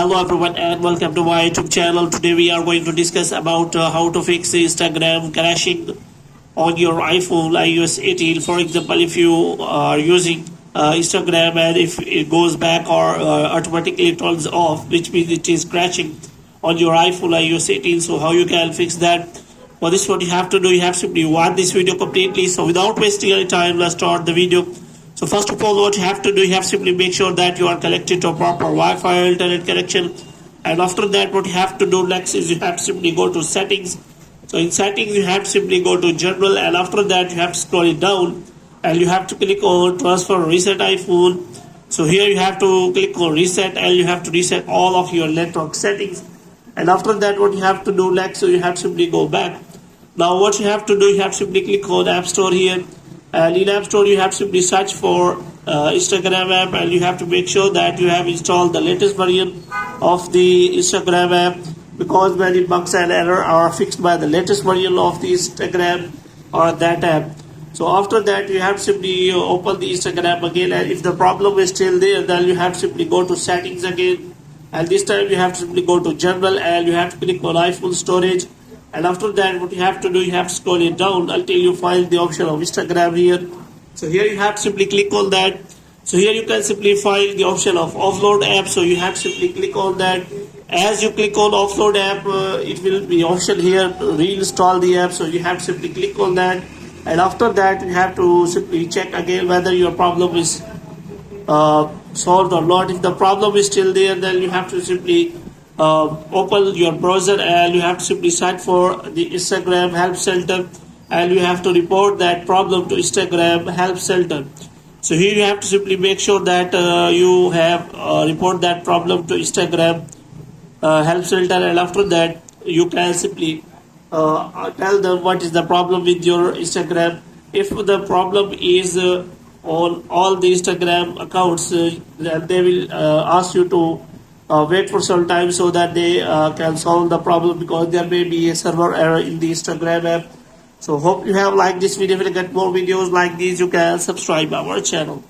Hello everyone and welcome to my YouTube channel. Today we are going to discuss about how to fix Instagram crashing on your iPhone iOS 18. For example, if you are using Instagram and if it goes back or automatically turns off, which means it is crashing on your iPhone iOS 18. So how you can fix that? For this, what you have to do, you have to simply watch this video completely. So without wasting any time, let's start the video. So first of all, what you have to do, you have to simply make sure that you are connected to a proper Wi-Fi or internet connection. And after that, what you have to do next is you have to simply go to settings. So in settings, you have to simply go to general, and after that, you have to scroll it down and you have to click on transfer reset iPhone. So here you have to click on reset and you have to reset all of your network settings. And after that, what you have to do next, so you have to simply go back. Now what you have to do, you have to simply click on App Store here. And in App Store, you have to simply search for Instagram app, and you have to make sure that you have installed the latest version of the Instagram app, because many bugs and errors are fixed by the latest version of the Instagram or that app. So after that, you have to simply open the Instagram again, and if the problem is still there, then you have to simply go to settings again, and this time you have to simply go to general and you have to click on iPhone storage. And after that, what you have to do, you have to scroll it down until you find the option of Instagram here. So here you have to simply click on that. So here you can simply find the option of offload app. So you have to simply click on that. As you click on offload app, it will be option here to reinstall the app. So you have to simply click on that. And after that, you have to simply check again whether your problem is solved or not. If the problem is still there, then you have to simply open your browser and you have to simply search for the Instagram help center, and you have to report that problem to Instagram help center. So here you have to simply make sure that you have report that problem to Instagram help center, and after that you can simply tell them what is the problem with your Instagram. If the problem is on all the Instagram accounts, then they will ask you to wait for some time so that they can solve the problem, because there may be a server error in the Instagram app. So hope you have liked this video. If you get more videos like these, you can subscribe our channel.